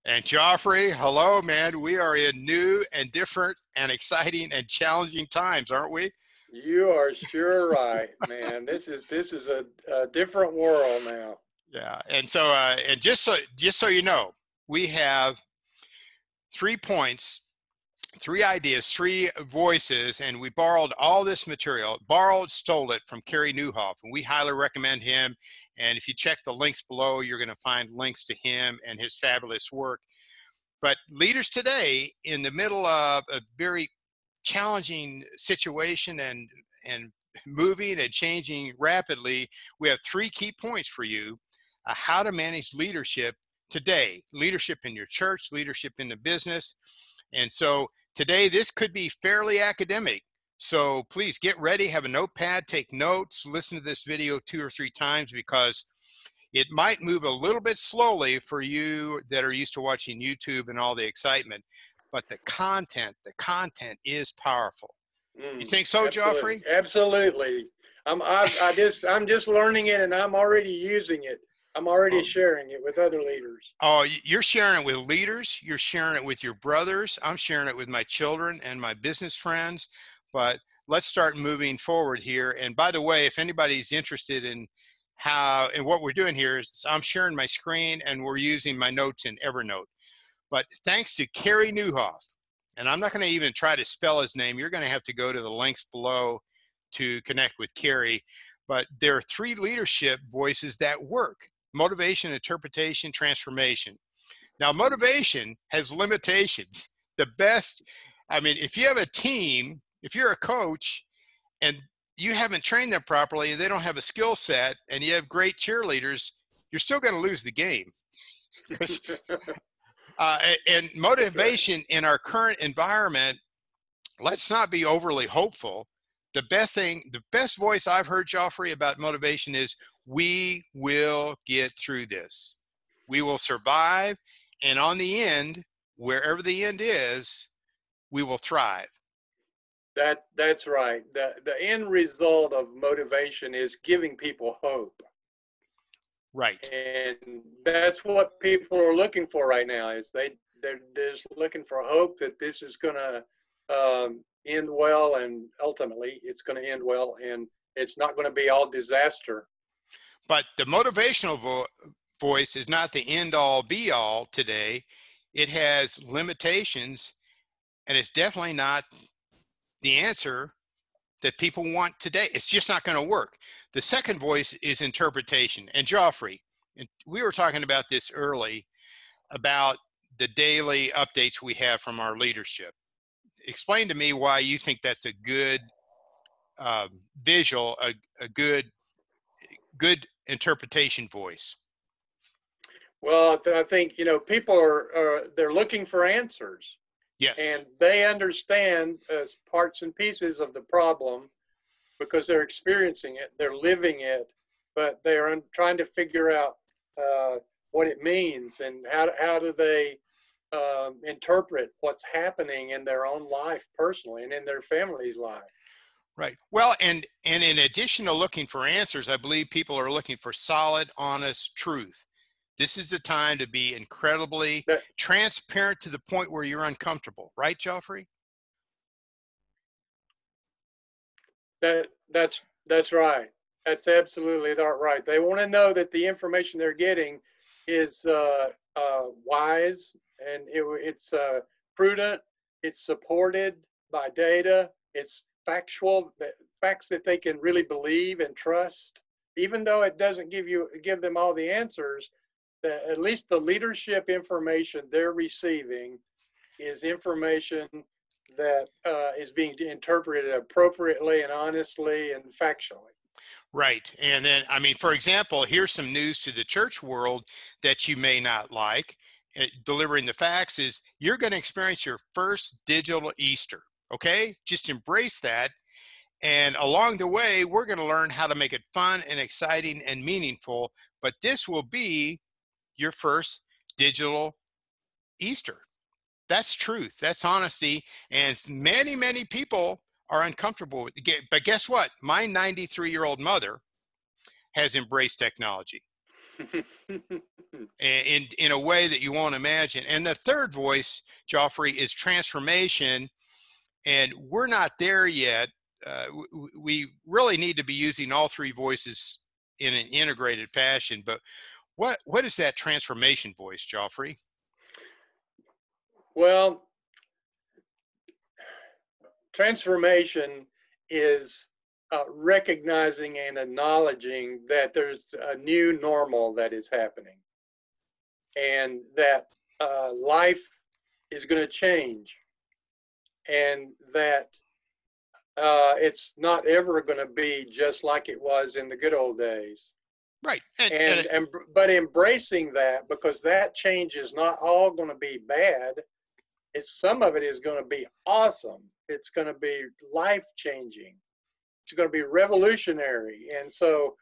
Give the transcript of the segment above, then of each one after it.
And Joffrey, hello, man. We are in new and different and exciting and challenging times, aren't we? You are sure right, man. This is a different world now. Yeah. And so, and just so you know, we have 3 points, 3 ideas, 3 voices, and we borrowed all this material, stole it from Carey Nieuwhof, and we highly recommend him. And if you check the links below, you're going to find links to him and his fabulous work. But leaders today, in the middle of a very challenging situation and moving and changing rapidly, we have 3 key points for you: how to manage leadership today, leadership in your church, leadership in the business. And so today, this could be fairly academic. So please get ready, have a notepad, take notes, listen to this video 2 or 3 times, because it might move a little bit slowly for you that are used to watching YouTube and all the excitement, but the content is powerful. You think so, Absolutely. Joffrey? Absolutely. I'm just learning it, and I'm already using it. I'm already sharing it with other leaders. Oh, you're sharing it with leaders. You're sharing it with your brothers. I'm sharing it with my children and my business friends. But let's start moving forward here. And by the way, if anybody's interested in what we're doing here, is I'm sharing my screen and we're using my notes in Evernote. But thanks to Carey Nieuwhof, and I'm not going to even try to spell his name. You're going to have to go to the links below to connect with Carey. But there are 3 leadership voices that work: motivation, interpretation, transformation. Now, motivation has limitations. If you have a team, if you're a coach and you haven't trained them properly and they don't have a skill set, and you have great cheerleaders, you're still going to lose the game. And motivation in our current environment, let's not be overly hopeful. The best voice I've heard, Joffrey, about motivation is, we will get through this. We will survive. And on the end, wherever the end is, we will thrive. That's right. The end result of motivation is giving people hope. Right. And that's what people are looking for right now. Is they're just looking for hope that this is going to end well, and ultimately it's going to end well, and it's not going to be all disaster. But the motivational voice is not the end all be all today. It has limitations, and it's definitely not the answer that people want today. It's just not going to work. The second voice is interpretation. And Joffrey, we were talking about this early, about the daily updates we have from our leadership. Explain to me why you think that's a good visual, a good interpretation voice. Well, I think, people they're looking for answers. Yes. And they understand parts and pieces of the problem because they're experiencing it, they're living it, but they're trying to figure out what it means, and how do they interpret what's happening in their own life personally and in their family's life. Right. Well, and in addition to looking for answers, I believe people are looking for solid, honest truth. This is the time to be incredibly transparent to the point where you're uncomfortable. Right, Joffrey? That's right. That's absolutely right. They want to know that the information they're getting is wise, and it's prudent. It's supported by data. It's factual, facts that they can really believe and trust. Even though it doesn't give them all the answers, at least the leadership information they're receiving is information that is being interpreted appropriately and honestly and factually. Right. And then, for example, here's some news to the church world that you may not like. Delivering the facts is, you're going to experience your first digital Easter. Okay? Just embrace that. And along the way, we're going to learn how to make it fun and exciting and meaningful. But this will be your first digital Easter. That's truth. That's honesty. And many, many people are uncomfortable with it. But guess what? My 93-year-old mother has embraced technology. in a way that you won't imagine. And the third voice, Joffrey, is transformation. And we're not there yet. We really need to be using all three voices in an integrated fashion. But what is that transformation voice, Joffrey? Well, transformation is recognizing and acknowledging that there's a new normal that is happening, and that life is going to change, and that it's not ever going to be just like it was in the good old days. Right. But embracing that, because that change is not all going to be bad. Some of it is going to be awesome. It's going to be life changing. It's going to be revolutionary. And so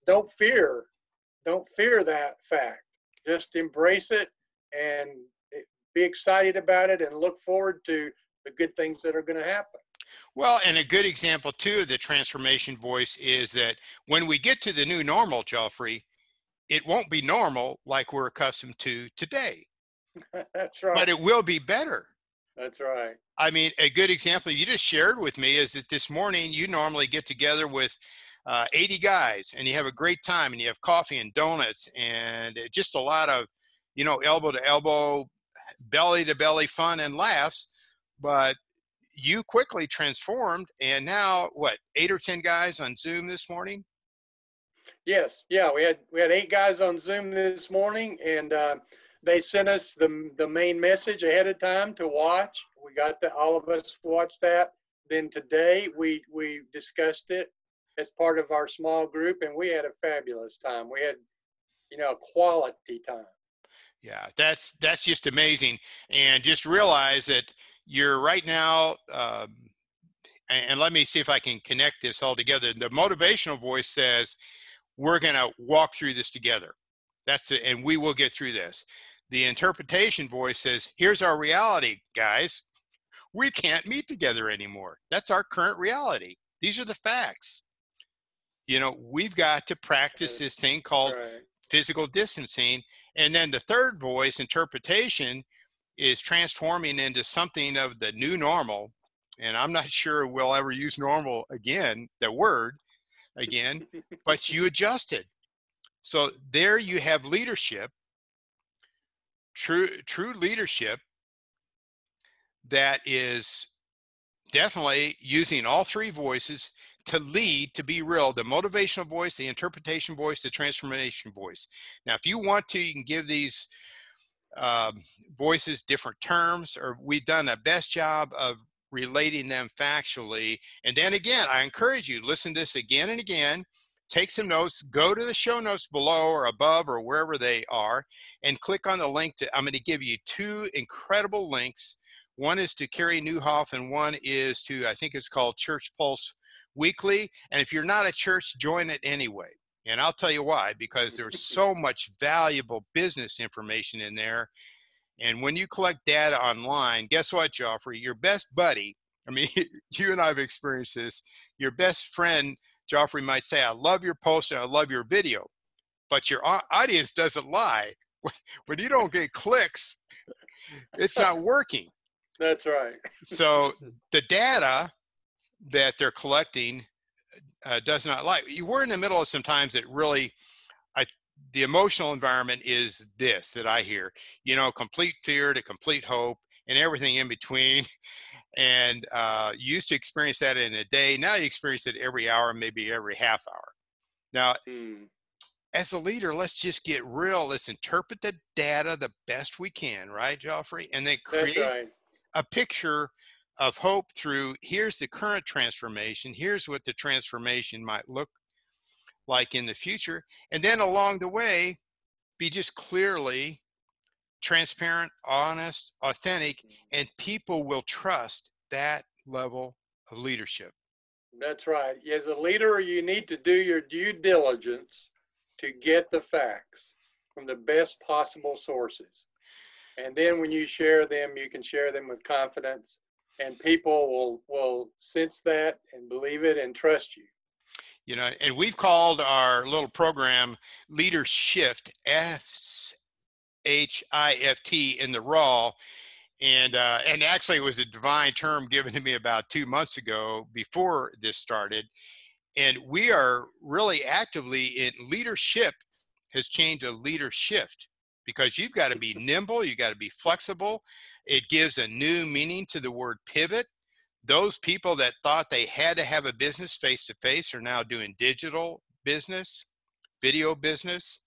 don't fear that fact. Just embrace it and be excited about it, and look forward to the good things that are going to happen. Well, and a good example too of the transformation voice is that when we get to the new normal, Joffrey, it won't be normal like we're accustomed to today. That's right. But it will be better. That's right. I mean, a good example you just shared with me is that this morning you normally get together with 80 guys and you have a great time, and you have coffee and donuts and just a lot of, elbow to elbow, belly to belly fun and laughs. But you quickly transformed, and now what, 8 or 10 guys on Zoom this morning? Yes. Yeah. We had 8 guys on Zoom this morning, and they sent us the main message ahead of time to watch. We got all of us watched that. Then today we discussed it as part of our small group, and we had a fabulous time. We had, quality time. Yeah, that's just amazing. And just realize that you're right now, and let me see if I can connect this all together. The motivational voice says, we're going to walk through this together. That's it, and we will get through this. The interpretation voice says, here's our reality, guys. We can't meet together anymore. That's our current reality. These are the facts. We've got to practice this thing called physical distancing. And then the third voice, interpretation, is transforming into something of the new normal. And I'm not sure we'll ever use normal again, the word again, but you adjusted. So there you have leadership, true leadership, that is definitely using all three voices to lead, to be real: the motivational voice, the interpretation voice, the transformation voice. Now, if you want to, you can give these voices different terms, or we've done a best job of relating them factually. And then again, I encourage you, listen to this again and again, take some notes, go to the show notes below or above or wherever they are, and click on the link I'm going to give you 2 incredible links. One is to Carey Nieuwhof, and one is to, I think it's called Church Pulse Weekly. And if you're not a church, join it anyway. And I'll tell you why, because there's so much valuable business information in there. And when you collect data online, guess what, Joffrey? Your best buddy, I mean, you and I have experienced this, your best friend, Joffrey, might say, I love your post and I love your video. But your audience doesn't lie. When you don't get clicks, it's not working. That's right. So the data that they're collecting does not lie. We're in the middle of some times that really, the emotional environment is this that I hear, complete fear to complete hope and everything in between. And you used to experience that in a day. Now you experience it every hour, maybe every half hour. Now, as a leader, let's just get real. Let's interpret the data the best we can, right, Joffrey? And then create a picture of hope through, here's the current transformation. Here's what the transformation might look like in the future. And then along the way, be just clearly transparent, honest, authentic, and people will trust that level of leadership. That's right. As a leader, you need to do your due diligence to get the facts from the best possible sources. And then when you share them, you can share them with confidence, and people will sense that and believe it and trust you. You know, and we've called our little program Leader Shift, SHIFT in the raw. And actually it was a divine term given to me about 2 months ago before this started. And we are really actively in leadership has changed to leader shift, because you've got to be nimble. You got to be flexible. It gives a new meaning to the word pivot. Those people that thought they had to have a business face to face are now doing digital business, video business.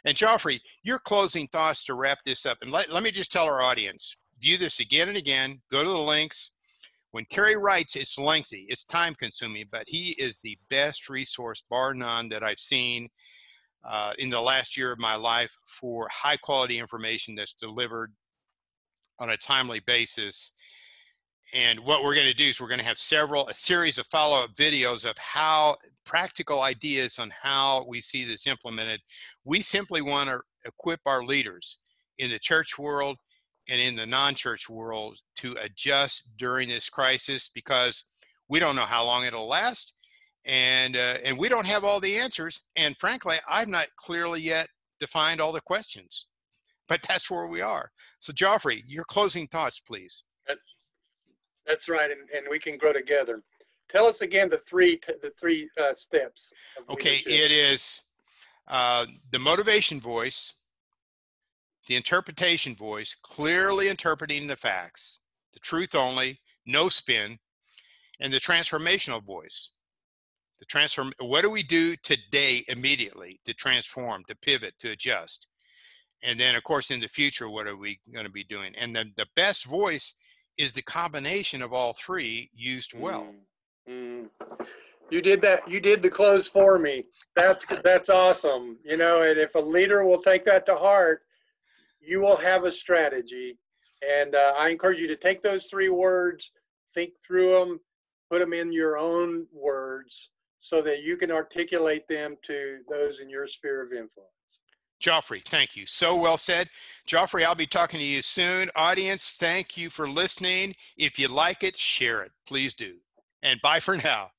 And Joffrey, your closing thoughts to wrap this up. And let me just tell our audience, view this again and again, go to the links. When Carey writes, it's lengthy, it's time consuming, but he is the best resource, bar none, that I've seen in the last year of my life for high quality information that's delivered on a timely basis. And what we're going to do is we're going to have a series of follow-up videos of how practical ideas on how we see this implemented. We simply want to equip our leaders in the church world and in the non-church world to adjust during this crisis, because we don't know how long it'll last, and we don't have all the answers. And frankly, I've not clearly yet defined all the questions, but that's where we are. So Joffrey, your closing thoughts, please. That's right, and we can grow together. Tell us again the three steps. Okay, it is the motivation voice, the interpretation voice, clearly interpreting the facts, the truth only, no spin, and the transformational voice. What do we do today immediately to transform, to pivot, to adjust? And then, of course, in the future, what are we going to be doing? And then the best voice is the combination of all three used well. You did that. You did the close for me. That's awesome. You know, and if a leader will take that to heart, you will have a strategy. And I encourage you to take those three words, think through them, put them in your own words so that you can articulate them to those in your sphere of influence. Joffrey, thank you. So well said. Joffrey, I'll be talking to you soon. Audience, thank you for listening. If you like it, share it. Please do. And bye for now.